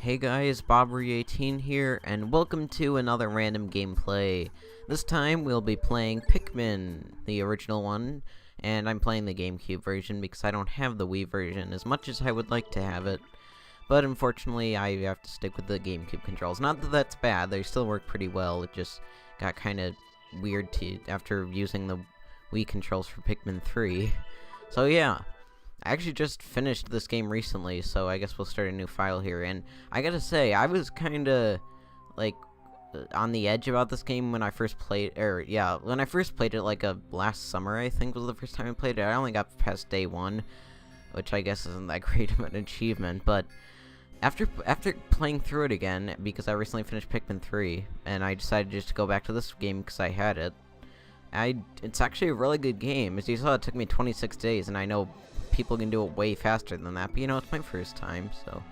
Hey guys, Bobbery18 here, and welcome to another random gameplay. This time we'll be playing Pikmin, the original one, and I'm playing the GameCube version because I don't have the Wii version as much as I would like to have it. But unfortunately, I have to stick with the GameCube controls. Not that that's bad, they still work pretty well. It just got kind of weird after using the Wii controls for Pikmin 3. So yeah. I actually just finished this game recently, so I guess we'll start a new file here, and I gotta say, I was kinda, like, on the edge about this game when I first played, when I first played it, like, last summer, I think, was the first time I played it. I only got past day 1, which I guess isn't that great of an achievement, but after playing through it again, because I recently finished Pikmin 3, and I decided just to go back to this game because I had it, it's actually a really good game. As you saw, it took me 26 days, and I know people can do it way faster than that, but you know, it's my first time, so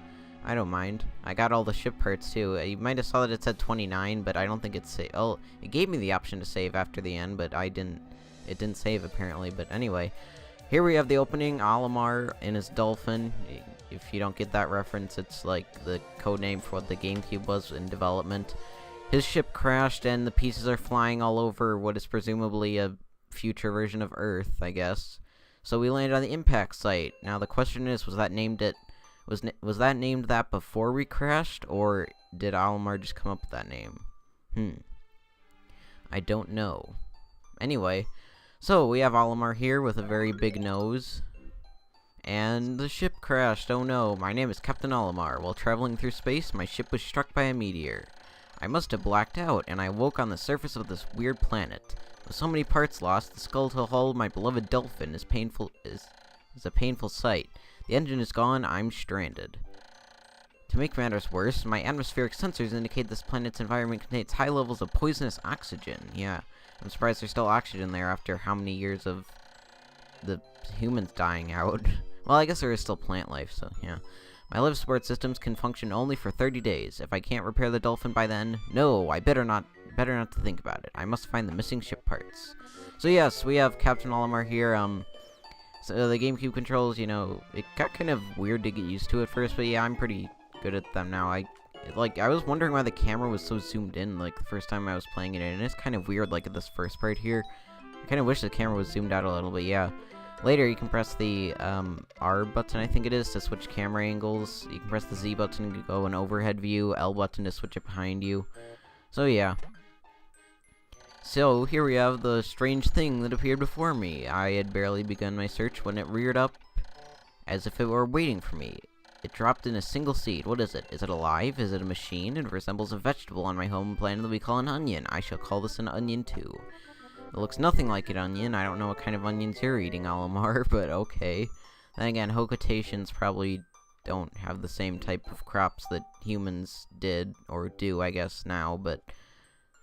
I don't mind. I got all the ship parts too. You might have saw that it said 29, but I don't think it's saved. Oh, it gave me the option to save after the end, but it didn't save apparently. But anyway, here we have the opening, Olimar and his dolphin. If you don't get that reference, it's like the code name for what the GameCube was in development. His ship crashed and the pieces are flying all over what is presumably a future version of Earth, I guess. So we landed on the impact site. Now the question is, was that named that before we crashed, or did Olimar just come up with that name? I don't know. Anyway, so we have Olimar here with a very big nose. And the ship crashed. Oh no, my name is Captain Olimar. While traveling through space, my ship was struck by a meteor. I must have blacked out, and I woke on the surface of this weird planet. With so many parts lost, the skeletal hull of my beloved dolphin is a painful sight. The engine is gone, I'm stranded. To make matters worse, my atmospheric sensors indicate this planet's environment contains high levels of poisonous oxygen. Yeah, I'm surprised there's still oxygen there after how many years of the humans dying out. Well, I guess there is still plant life, so yeah. My life support systems can function only for 30 days. If I can't repair the dolphin by then, no, I better not to think about it. I must find the missing ship parts. So yes, we have Captain Olimar here. So the GameCube controls, you know, it got kind of weird to get used to at first, but yeah, I'm pretty good at them now. I was wondering why the camera was so zoomed in, like, the first time I was playing it, and it's kind of weird, like, at this first part here. I kind of wish the camera was zoomed out a little bit, yeah. Later, you can press the R button, I think it is, to switch camera angles. You can press the Z button to go an overhead view, L button to switch it behind you. So yeah. So here we have the strange thing that appeared before me. I had barely begun my search when it reared up as if it were waiting for me. It dropped in a single seed. What is it? Is it alive? Is it a machine? It resembles a vegetable on my home planet that we call an onion. I shall call this an onion too. It looks nothing like an onion. I don't know what kind of onions you're eating, Olimar, but okay. Then again, Hokatations probably don't have the same type of crops that humans did, or do, I guess, now, but...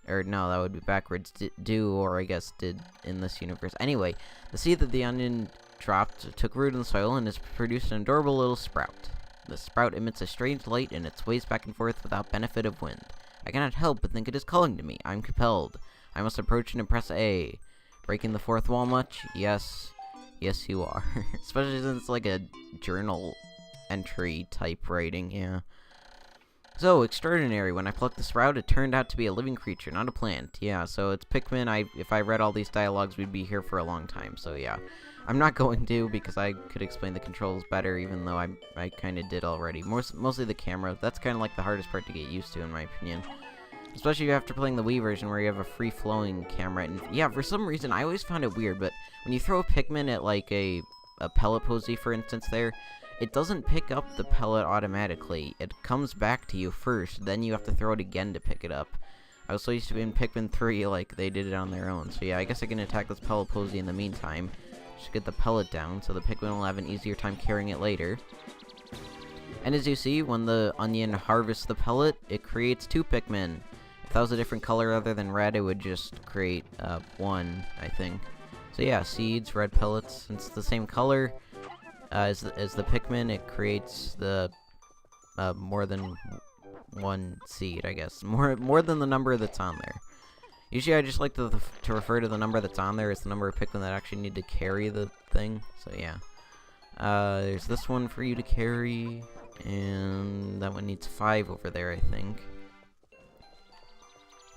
Or, no, that would be backwards. Do, or I guess did in this universe. Anyway, the seed that the onion dropped took root in the soil and has produced an adorable little sprout. The sprout emits a strange light and it sways back and forth without benefit of wind. I cannot help but think it is calling to me. I'm compelled. I must approach and press A. Breaking the fourth wall much? Yes. Yes, you are. Especially since it's like a journal entry type writing, yeah. So, extraordinary. When I plucked the sprout, it turned out to be a living creature, not a plant. Yeah, so it's Pikmin. If I read all these dialogues, we'd be here for a long time, so yeah. I'm not going to, because I could explain the controls better, even though I kind of did already. Mostly the camera. That's kind of like the hardest part to get used to, in my opinion. Especially after playing the Wii version where you have a free-flowing camera. And yeah, for some reason, I always found it weird, but when you throw a Pikmin at, like, a pellet posy, for instance, there, it doesn't pick up the pellet automatically. It comes back to you first, then you have to throw it again to pick it up. I was so used to in Pikmin 3, like, they did it on their own. So yeah, I guess I can attack this pellet posy in the meantime. Just get the pellet down, so the Pikmin will have an easier time carrying it later. And as you see, when the onion harvests the pellet, it creates 2 Pikmin. If that was a different color other than red, it would just create 1, I think. So yeah, seeds, red pellets. Since it's the same color as the Pikmin, it creates the more than 1 seed, I guess. More than the number that's on there. Usually I just like to refer to the number that's on there as the number of Pikmin that actually need to carry the thing. So yeah. There's this one for you to carry. And that one needs 5 over there, I think.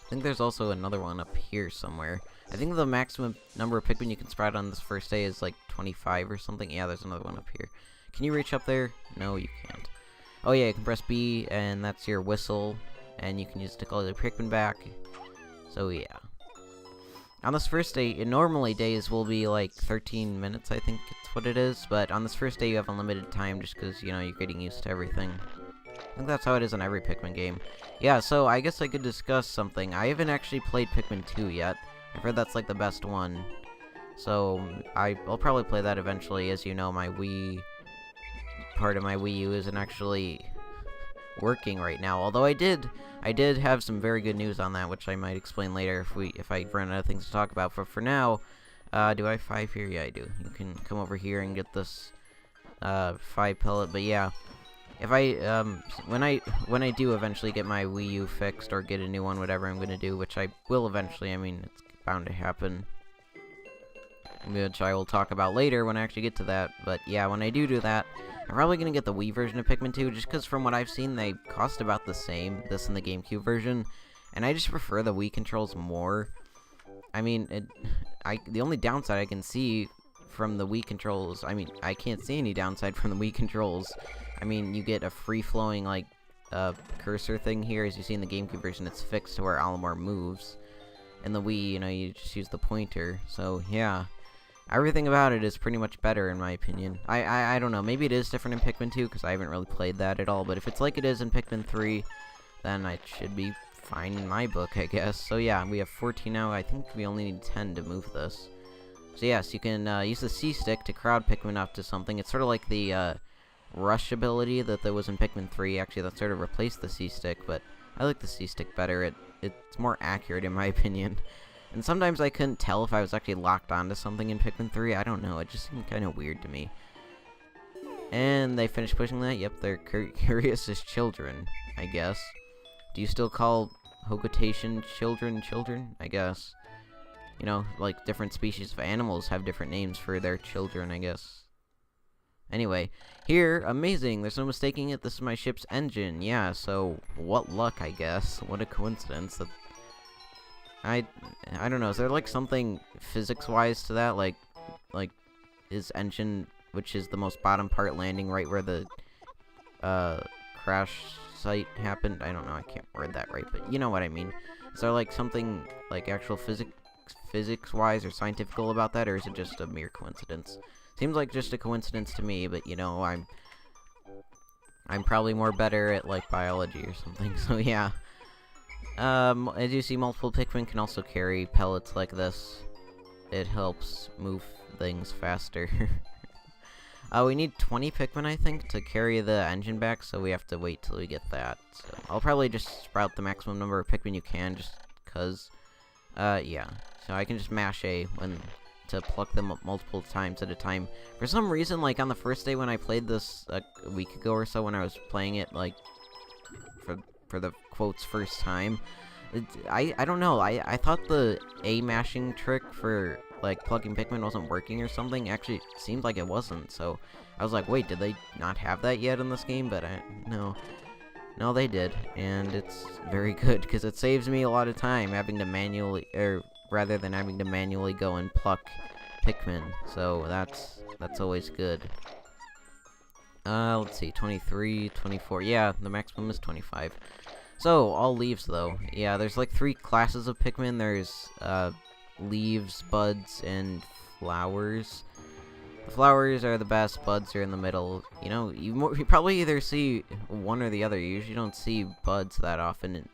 I think there's also another one up here somewhere. I think the maximum number of Pikmin you can sprout on this first day is like 25 or something. Yeah, there's another one up here. Can you reach up there? No, you can't. Oh yeah, you can press B, and that's your whistle, and you can use it to call the Pikmin back. So yeah. On this first day, normally days will be like 13 minutes, I think it's what it is, but on this first day you have unlimited time just because, you know, you're getting used to everything. I think that's how it is in every Pikmin game. Yeah, so I guess I could discuss something. I haven't actually played Pikmin 2 yet. I've heard that's like the best one. So I'll probably play that eventually. As you know, my part of my Wii U isn't actually working right now. Although I did have some very good news on that, which I might explain later if I run out of things to talk about. But for now, do I have 5 here? Yeah, I do. You can come over here and get this 5 pellet. But yeah, if I when I do eventually get my Wii U fixed or get a new one, whatever I'm gonna do, which I will eventually. I mean, it's bound to happen, which I will talk about later when I actually get to that. But yeah, when I do that, I'm probably gonna get the Wii version of Pikmin 2, just because from what I've seen, they cost about the same, this and the GameCube version, and I just prefer the Wii controls more. I mean, the only downside I can see from the Wii controls, I mean, I can't see any downside from the Wii controls. I mean, you get a free-flowing, like, cursor thing here. As you see in the GameCube version, it's fixed to where Olimar moves. In the Wii, you know, you just use the pointer. So, yeah. Everything about it is pretty much better, in my opinion. I don't know. Maybe it is different in Pikmin 2, because I haven't really played that at all. But if it's like it is in Pikmin 3, then it should be fine in my book, I guess. So, yeah, we have 14 now. I think we only need 10 to move this. So, yes, you can use the C-stick to crowd Pikmin up to something. It's sort of like the rush ability that there was in Pikmin 3. Actually, that sort of replaced the C-stick, but I like the C-stick better. It's more accurate, in my opinion. And sometimes I couldn't tell if I was actually locked onto something in Pikmin 3. I don't know. It just seemed kind of weird to me. And they finished pushing that. Yep, they're curious as children, I guess. Do you still call Hogotation children? I guess. You know, like different species of animals have different names for their children, I guess. Anyway, here, amazing, there's no mistaking it, this is my ship's engine. Yeah, so, what luck, I guess. What a coincidence. That I don't know, is there like something physics-wise to that? Like, his engine, which is the most bottom part, landing right where the, crash site happened? I don't know, I can't word that right, but you know what I mean. Is there like something, like actual physics-wise or scientifical about that, or is it just a mere coincidence? Seems like just a coincidence to me, but you know, I'm probably more better at like biology or something. So yeah. As you see, multiple Pikmin can also carry pellets like this. It helps move things faster. We need 20 Pikmin, I think, to carry the engine back, so we have to wait till we get that. So I'll probably just sprout the maximum number of Pikmin you can, just cause. Yeah. So I can just mash A to pluck them up multiple times at a time. For some reason, like on the first day when I played this a week ago or so, when I was playing it like for the quotes first time, I don't know. I thought the A mashing trick for like plugging Pikmin wasn't working or something. Actually, it seemed like it wasn't. So I was like, wait, did they not have that yet in this game? But no, they did, and it's very good because it saves me a lot of time having to manually rather than having to manually go and pluck Pikmin. So that's always good. Let's see, 23, 24. Yeah, the maximum is 25. So, all leaves, though. Yeah, there's like 3 classes of Pikmin. There's leaves, buds, and flowers. The flowers are the best, buds are in the middle. You know, you probably either see one or the other. You usually don't see buds that often.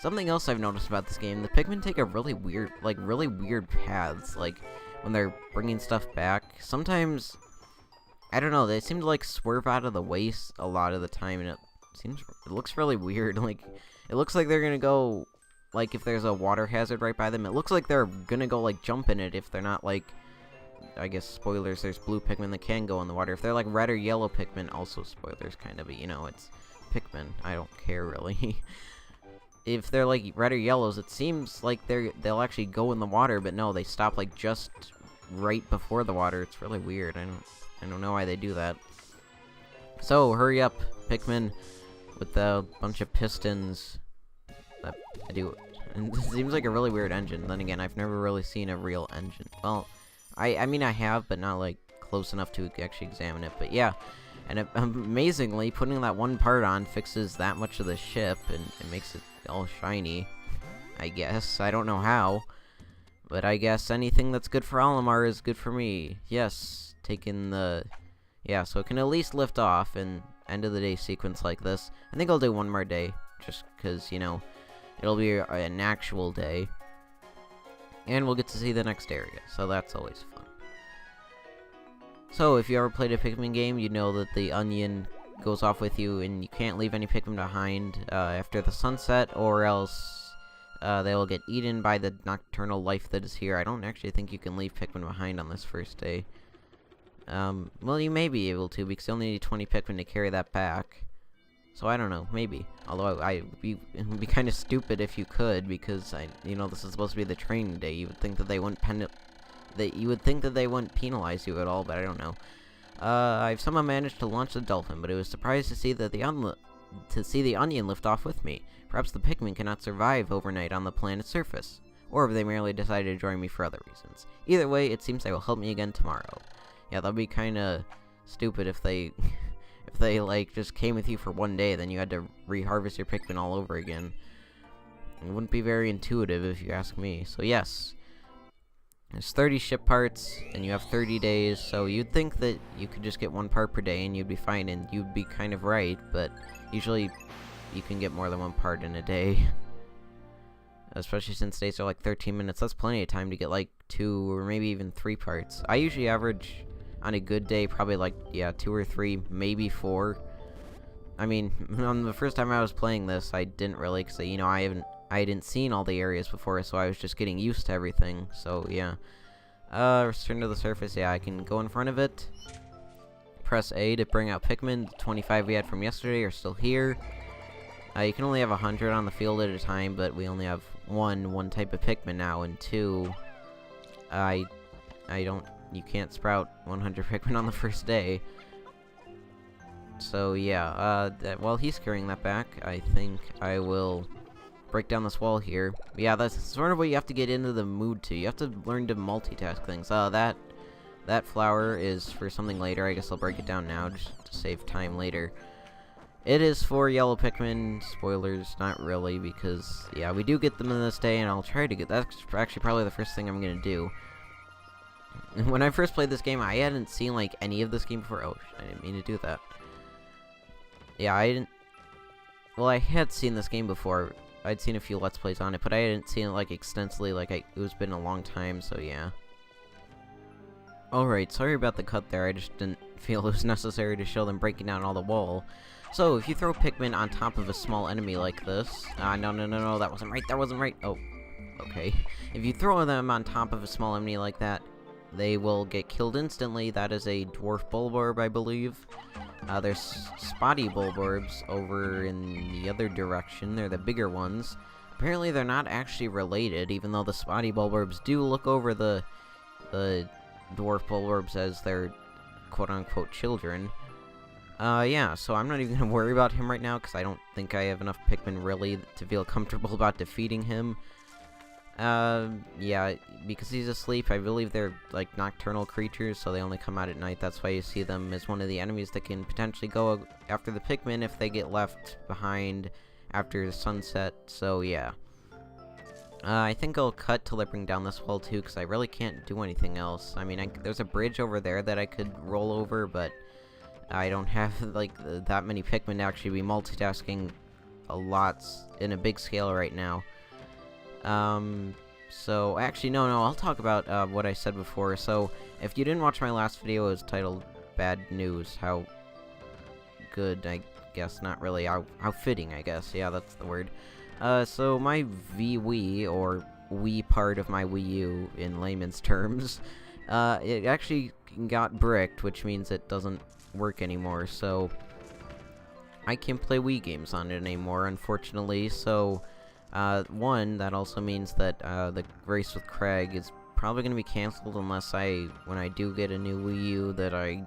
Something else I've noticed about this game, the Pikmin take a really weird paths, like, when they're bringing stuff back. Sometimes, I don't know, they seem to, like, swerve out of the way a lot of the time, and it looks really weird. Like, it looks like they're gonna go, like, if there's a water hazard right by them, it looks like they're gonna go, like, jump in it if they're not, like, I guess, spoilers, there's blue Pikmin that can go in the water. If they're, like, red or yellow Pikmin, also spoilers, kind of, but, you know, it's Pikmin. I don't care, really. If they're like red or yellows, it seems like they'll actually go in the water, but no, they stop like just right before the water. It's really weird. I don't know why they do that. So, hurry up, Pikmin, with the bunch of pistons that I do. And it seems like a really weird engine. Then again, I've never really seen a real engine. Well, I mean I have, but not like close enough to actually examine it. But yeah, and amazingly, putting that one part on fixes that much of the ship, and it makes it all shiny. I guess. I don't know how. But I guess anything that's good for Olimar is good for me. Yes, taking the... Yeah, so it can at least lift off in end of the day sequence like this. I think I'll do one more day, just because, you know, it'll be an actual day. And we'll get to see the next area, so that's always fun. So, if you ever played a Pikmin game, you know that the onion goes off with you, and you can't leave any Pikmin behind after the sunset, or else they will get eaten by the nocturnal life that is here. I don't actually think you can leave Pikmin behind on this first day. Well, you may be able to, because you only need 20 Pikmin to carry that back. So, I don't know, maybe. Although, it would be kind of stupid if you could, because, you know, this is supposed to be the training day. You would think that they wouldn't penalize you at all, but I don't know. I've somehow managed to launch the dolphin, but I was surprised to see that the onion lift off with me. Perhaps the Pikmin cannot survive overnight on the planet's surface, or if they merely decided to join me for other reasons. Either way, it seems they will help me again tomorrow. Yeah, that'd be kind of stupid if they, if they like just came with you for one day, then you had to reharvest your Pikmin all over again. It wouldn't be very intuitive if you ask me. So yes, there's 30 ship parts, and you have 30 days. So you'd think that you could just get one part per day, and you'd be fine, and you'd be kind of right. But usually, you can get more than one part in a day. Especially since days are like 13 minutes. That's plenty of time to get like 2 or maybe even 3 parts. I usually average on a good day probably like, yeah, 2 or 3, maybe 4. I mean, on the first time I was playing this, I didn't really, because, you know, I hadn't seen all the areas before, so I was just getting used to everything. So yeah, return to the surface. Yeah, I can go in front of it, press A to bring out Pikmin. The 25 we had from yesterday are still here. You can only have 100 on the field at a time, but we only have one type of Pikmin now, and 2, you can't sprout 100 Pikmin on the first day. So yeah, while he's carrying that back, I think I will break down this wall here. Yeah, that's sort of what you have to get into the mood to. You have to learn to multitask things. That flower is for something later. I guess I'll break it down now, just to save time later. It is for yellow Pikmin. Spoilers, not really, because, yeah, we do get them in this day, and I'll try to get... That's actually probably the first thing I'm gonna do. When I first played this game, I hadn't seen, like, any of this game before. Oh, I didn't mean to do that. Yeah, I didn't... Well, I had seen this game before. I'd seen a few Let's Plays on it, but I hadn't seen it, like, extensively. Like, it was been a long time, so yeah. Alright, sorry about the cut there. I just didn't feel it was necessary to show them breaking down all the wall. So, if you throw Pikmin on top of a small enemy like this... no, that wasn't right. Oh, okay. If you throw them on top of a small enemy like that, they will get killed instantly. That is a dwarf Bulborb, I believe. There's spotty Bulborbs over in the other direction. They're the bigger ones. Apparently, they're not actually related, even though the spotty Bulborbs do look over the dwarf Bulborbs as their quote-unquote children. Yeah, so I'm not even gonna worry about him right now, because I don't think I have enough Pikmin, really, to feel comfortable about defeating him. Yeah, because he's asleep, I believe they're, like, nocturnal creatures, so they only come out at night. That's why you see them as one of the enemies that can potentially go after the Pikmin if they get left behind after sunset, so yeah. I think I'll cut till I bring down this wall, too, because I really can't do anything else. I mean, there's a bridge over there that I could roll over, but I don't have, like, that many Pikmin to actually be multitasking a lot in a big scale right now. So, actually, no, I'll talk about, what I said before. So, if you didn't watch my last video, it was titled Bad News. How good, I guess, not really. How fitting, I guess. Yeah, that's the word. So my vWii, or Wii part of my Wii U, in layman's terms, it actually got bricked, which means it doesn't work anymore, so I can't play Wii games on it anymore, unfortunately. So, one, that also means that, the race with Craig is probably going to be cancelled unless when I do get a new Wii U, that I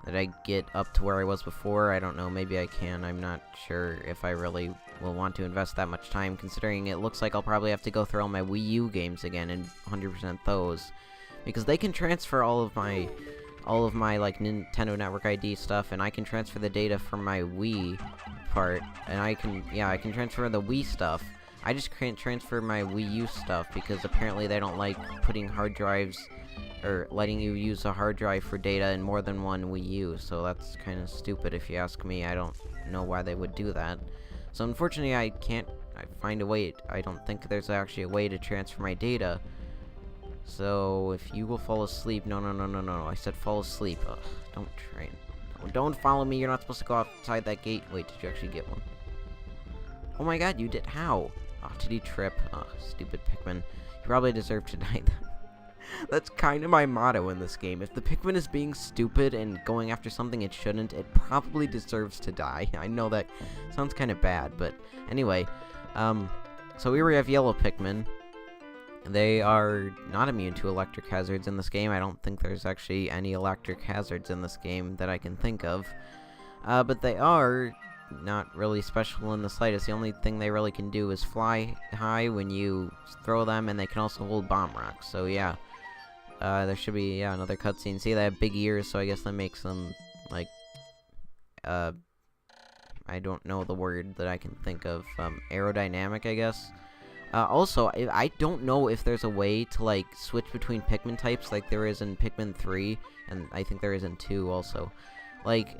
Did I get up to where I was before? I don't know, maybe I can. I'm not sure if I really will want to invest that much time, considering it looks like I'll probably have to go through all my Wii U games again and 100% those. Because they can transfer all of my, like, Nintendo Network ID stuff, and I can transfer the data from my Wii part, and I can transfer the Wii stuff. I just can't transfer my Wii U stuff, because apparently they don't like putting hard drives, or letting you use a hard drive for data in more than one Wii U, so that's kind of stupid if you ask me. I don't know why they would do that. So unfortunately I find a way, I don't think there's actually a way to transfer my data. So if you will fall asleep, no, I said fall asleep. Ugh, don't try, don't follow me, you're not supposed to go outside that gate. Wait, did you actually get one? Oh my god, you did, how? Oh, did he trip? Oh, stupid Pikmin. He probably deserved to die then. That's kind of my motto in this game. If the Pikmin is being stupid and going after something it shouldn't, it probably deserves to die. I know that sounds kind of bad, but anyway. So here we have yellow Pikmin. They are not immune to electric hazards in this game. I don't think there's actually any electric hazards in this game that I can think of. But they are not really special in the slightest. The only thing they really can do is fly high when you throw them, and they can also hold bomb rocks. So yeah. There should be, another cutscene. See, they have big ears, so I guess that makes them, like, I don't know the word that I can think of, aerodynamic, I guess. Also, I don't know if there's a way to, like, switch between Pikmin types like there is in Pikmin 3, and I think there is in 2 also. Like,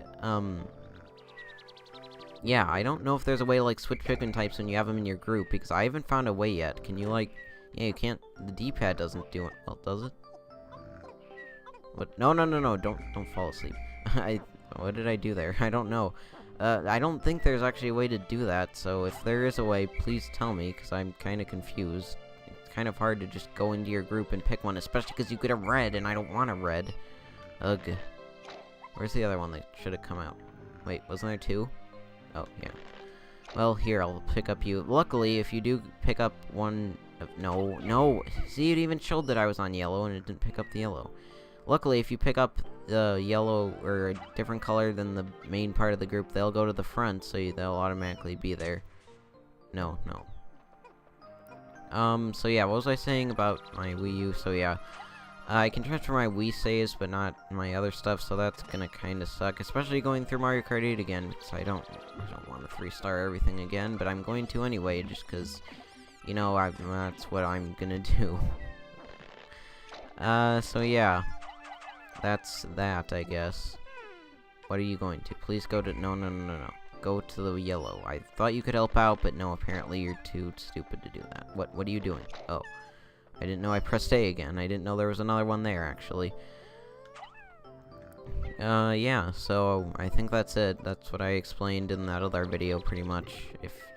yeah, I don't know if there's a way to, like, switch Pikmin types when you have them in your group, because I haven't found a way yet. Can you, like, yeah, you can't, the D-pad doesn't do it, well, does it? What? No, don't fall asleep. What did I do there? I don't know. I don't think there's actually a way to do that, so if there is a way, please tell me, because I'm kind of confused. It's kind of hard to just go into your group and pick one, especially because you get a red, and I don't want a red. Ugh. Where's the other one that should have come out? Wait, wasn't there 2? Oh, yeah. Well, here, I'll pick up you. Luckily, if you do pick up one... No. See, it even showed that I was on yellow, and it didn't pick up the yellow. Luckily, if you pick up the yellow or a different color than the main part of the group, they'll go to the front, so they'll automatically be there. No. So yeah, what was I saying about my Wii U? So yeah, I can transfer my Wii saves, but not my other stuff, so that's gonna kinda suck, especially going through Mario Kart 8 again, because I don't want to 3-star everything again, but I'm going to anyway, just because, you know, that's what I'm gonna do. So yeah. That's that, I guess. What are you going to? Please go to... No. Go to the yellow. I thought you could help out, but no, apparently you're too stupid to do that. What are you doing? Oh. I didn't know I pressed A again. I didn't know there was another one there, actually. Yeah, so I think that's it. That's what I explained in that other video, pretty much.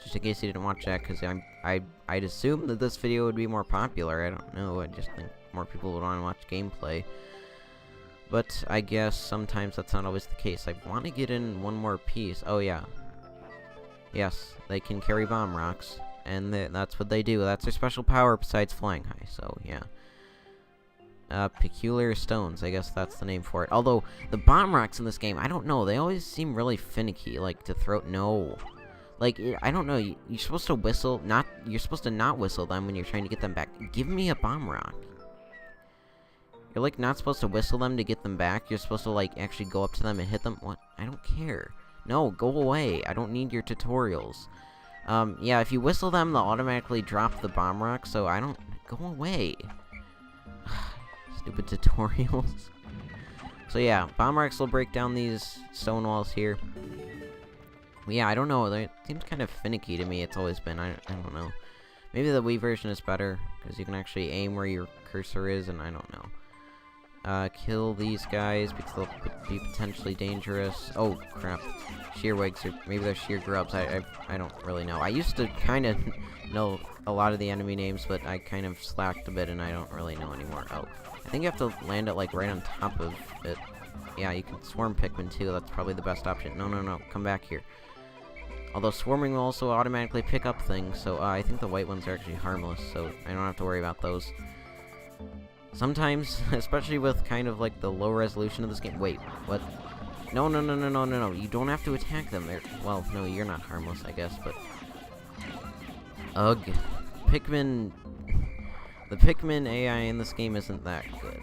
Just in case you didn't watch that, because I'd assume that this video would be more popular. I don't know. I just think more people would want to watch gameplay. But I guess sometimes that's not always the case. I want to get in one more piece. Oh, yeah. Yes, they can carry bomb rocks. And that's what they do. That's their special power besides flying high. So, yeah. Peculiar stones. I guess that's the name for it. Although, the bomb rocks in this game, I don't know. They always seem really finicky. Like, to throw... No. Like, I don't know. You're supposed to whistle... You're supposed to not whistle them when you're trying to get them back. Give me a bomb rock. You're, like, not supposed to whistle them to get them back. You're supposed to, like, actually go up to them and hit them. What? I don't care. No, go away. I don't need your tutorials. Yeah, if you whistle them, they'll automatically drop the bomb rock, so I don't... Go away. Stupid tutorials. So, yeah, bomb rocks will break down these stone walls here. Yeah, I don't know. It seems kind of finicky to me. It's always been. I don't know. Maybe the Wii version is better, because you can actually aim where your cursor is, and I don't know. Kill these guys because they'll be potentially dangerous. Oh, crap. Shearwigs, or maybe they're sheer grubs. I don't really know. I used to kind of know a lot of the enemy names, but I kind of slacked a bit and I don't really know anymore. Oh, I think you have to land it, like, right on top of it. Yeah, you can swarm Pikmin, too. That's probably the best option. No. Come back here. Although swarming will also automatically pick up things, so I think the white ones are actually harmless, so I don't have to worry about those. Sometimes, especially with kind of like the low resolution of this game. Wait, what? No, no, no, no, no, no, no. You don't have to attack them. They're... Well, no, you're not harmless, I guess, but... Ugh. Pikmin... The Pikmin AI in this game isn't that good.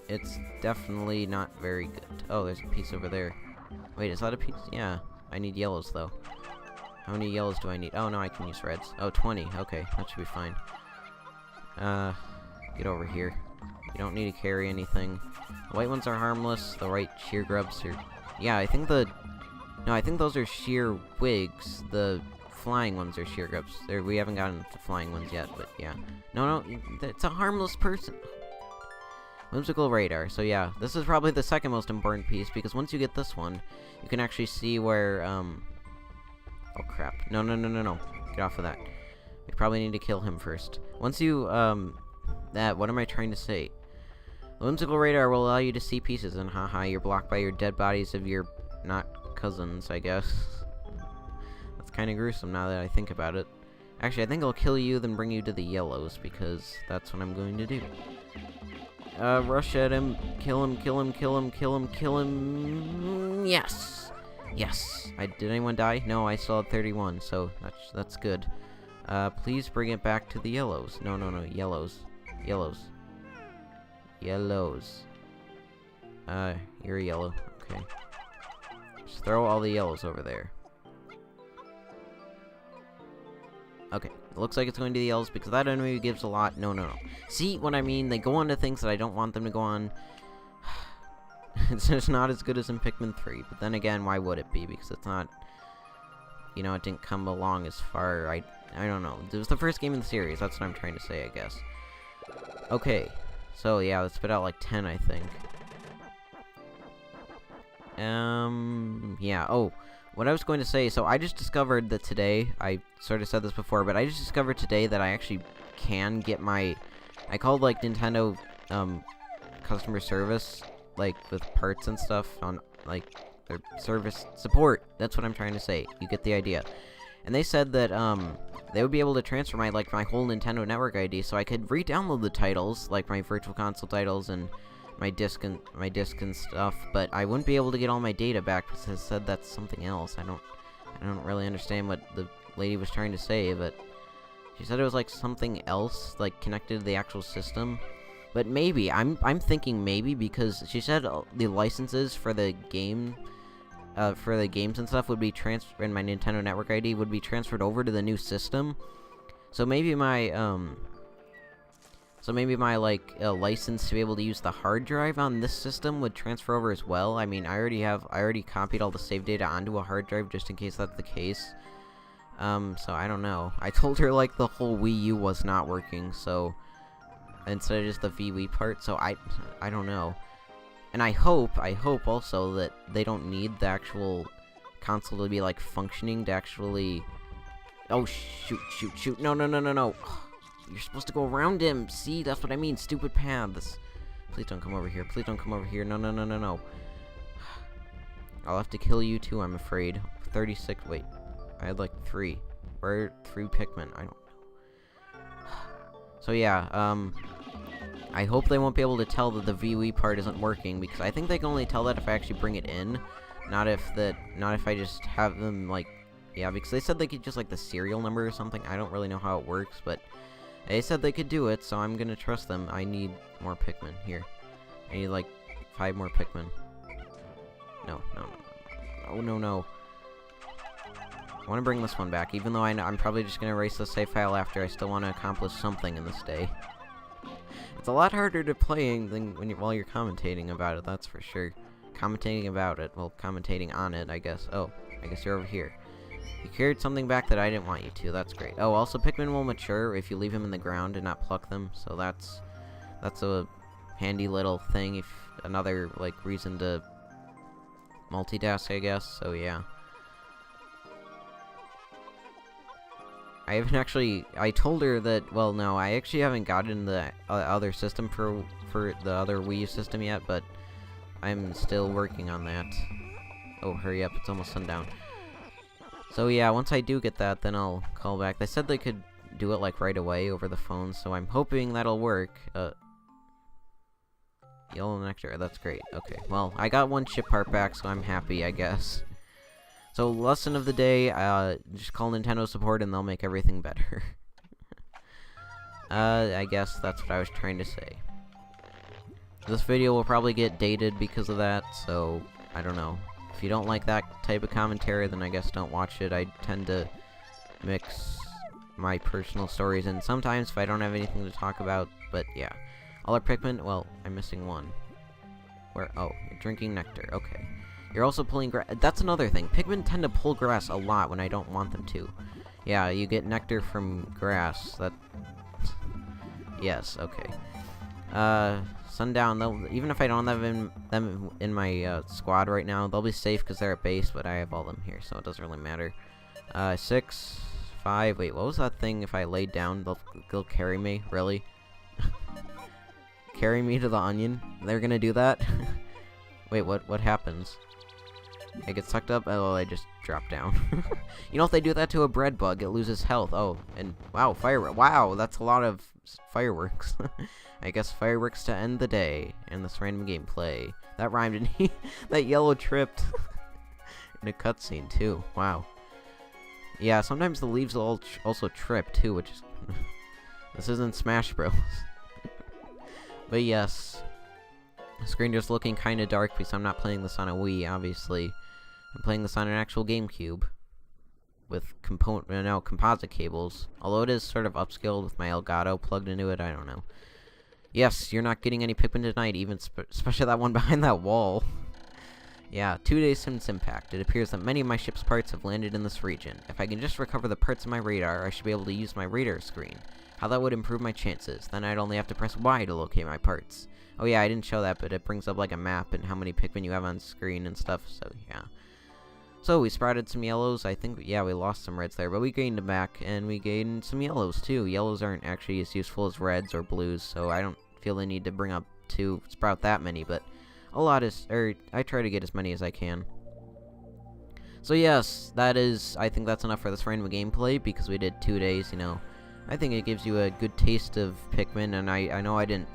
It's definitely not very good. Oh, there's a piece over there. Wait, is that a piece? Yeah. I need yellows, though. How many yellows do I need? Oh, no, I can use reds. Oh, 20. Okay, that should be fine. Get over here. You don't need to carry anything. The white ones are harmless. The white sheer grubs are... Yeah, I think the... No, I think those are sheer wigs. The flying ones are sheer grubs. We haven't gotten to flying ones yet, but yeah. No, it's a harmless person. Whimsical radar. So yeah, this is probably the second most important piece, because once you get this one, you can actually see where, Oh crap. No. Get off of that. We probably need to kill him first. Once you, what am I trying to say? The whimsical radar will allow you to see pieces, and haha, you're blocked by your dead bodies of your not cousins, I guess. That's kind of gruesome now that I think about it. Actually, I think I'll kill you, then bring you to the yellows, because that's what I'm going to do. Rush at him, kill him. Yes! Yes! Did anyone die? No, I still had 31, so that's good. Please bring it back to the yellows. No, yellows. Yellows. You're a yellow. Okay. Just throw all the yellows over there. Okay, it looks like it's going to the yellows because that enemy gives a lot. No. See what I mean? They go on to things that I don't want them to go on. It's just not as good as in Pikmin 3. But then again, why would it be? Because it's not... You know, it didn't come along as far. I don't know. It was the first game in the series. That's what I'm trying to say, I guess. Okay. So, yeah, let's spit out like 10, I think. Yeah. Oh. What I was going to say, so I just discovered that today, I sort of said this before, but I just discovered today that I actually can get my, I called, like, Nintendo, customer service, like, with parts and stuff on, like, their service support. That's what I'm trying to say. You get the idea. And they said that, they would be able to transfer my, like, my whole Nintendo Network ID, so I could re-download the titles, like my Virtual Console titles and my disc and stuff, but I wouldn't be able to get all my data back because it said that's something else. I don't really understand what the lady was trying to say, but she said it was like something else, like connected to the actual system. But maybe I'm thinking maybe because she said the licenses for the game, for the games and stuff would be transferred, and my Nintendo Network ID would be transferred over to the new system. So maybe my like license to be able to use the hard drive on this system would transfer over as well. I mean, I already copied all the save data onto a hard drive just in case that's the case. So I don't know. I told her like the whole Wii U was not working, so instead of just the vWii part. So I don't know. And I hope also that they don't need the actual console to be like functioning to actually. Oh shoot! No! You're supposed to go around him. See, that's what I mean. Stupid paths. Please don't come over here. Please don't come over here. No. I'll have to kill you too, I'm afraid. 36. Wait. I had like 3. Where are 3 Pikmin? I don't know. So yeah, I hope they won't be able to tell that the vWii part isn't working, because I think they can only tell that if I actually bring it in. Not if I just have them like, yeah, because they said they could just like the serial number or something. I don't really know how it works, but they said they could do it, so I'm gonna trust them. I need more Pikmin. Here. I need, like, 5 more Pikmin. No. I want to bring this one back, even though I'm probably just gonna erase the save file after. I still want to accomplish something in this day. It's a lot harder to play than while you're commentating about it, that's for sure. Commentating about it. Well, commentating on it, I guess. Oh, I guess you're over here. You carried something back that I didn't want you to. That's great. Oh, also Pikmin will mature if you leave them in the ground and not pluck them. So that's a handy little thing. If another like reason to multitask, I guess. So yeah. I haven't actually. I told her that. Well, no, I actually haven't gotten the other system for the other Wii U system yet, but I'm still working on that. Oh, hurry up! It's almost sundown. So yeah, once I do get that, then I'll call back. They said they could do it like right away over the phone, so I'm hoping that'll work. Yellow nectar, that's great. Okay, well, I got one chip part back, so I'm happy, I guess. So, lesson of the day, just call Nintendo support and they'll make everything better. I guess that's what I was trying to say. This video will probably get dated because of that, so, I don't know. If you don't like that type of commentary, then I guess don't watch it. I tend to mix my personal stories in sometimes if I don't have anything to talk about, but yeah. All our Pikmin, well, I'm missing one. Where? Oh, you're drinking nectar, okay. You're also pulling grass. That's another thing. Pikmin tend to pull grass a lot when I don't want them to. Yeah, you get nectar from grass. That. Yes, okay. Sundown, even if I don't have them in my squad right now, they'll be safe because they're at base, but I have all them here, so it doesn't really matter. 6, 5, wait, what was that thing if I laid down? They'll carry me? Really? Carry me to the onion? They're gonna do that? Wait, what happens? I get sucked up? Oh, I just drop down. You know, if they do that to a bread bug, it loses health. Oh, and wow, wow, that's a lot of fireworks. I guess fireworks to end the day and this random gameplay. That rhymed, and that yellow tripped in a cutscene too. Wow. Yeah, sometimes the leaves will also trip too, which is this isn't Smash Bros. But yes, the screen just looking kind of dark because I'm not playing this on a Wii, obviously. I'm playing this on an actual GameCube with composite cables. Although it is sort of upscaled with my Elgato plugged into it, I don't know. Yes, you're not getting any Pikmin tonight, even especially that one behind that wall. Yeah, 2 days since impact. It appears that many of my ship's parts have landed in this region. If I can just recover the parts of my radar, I should be able to use my radar screen. How that would improve my chances. Then I'd only have to press Y to locate my parts. Oh yeah, I didn't show that, but it brings up like a map and how many Pikmin you have on screen and stuff, so yeah. So we sprouted some yellows. I think, yeah, we lost some reds there, but we gained them back, and we gained some yellows too. Yellows aren't actually as useful as reds or blues, so I don't feel the need to bring up to sprout that many, but a lot is, I try to get as many as I can. So yes, I think that's enough for this random gameplay, because we did 2 days, you know. I think it gives you a good taste of Pikmin, and I know I didn't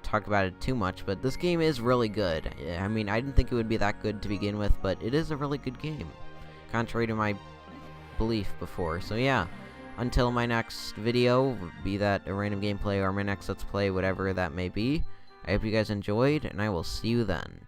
talk about it too much, but this game is really good. I mean, I didn't think it would be that good to begin with, but it is a really good game, contrary to my belief before. So yeah, until my next video, be that a random gameplay or my next Let's Play, whatever that may be, I hope you guys enjoyed, and I will see you then.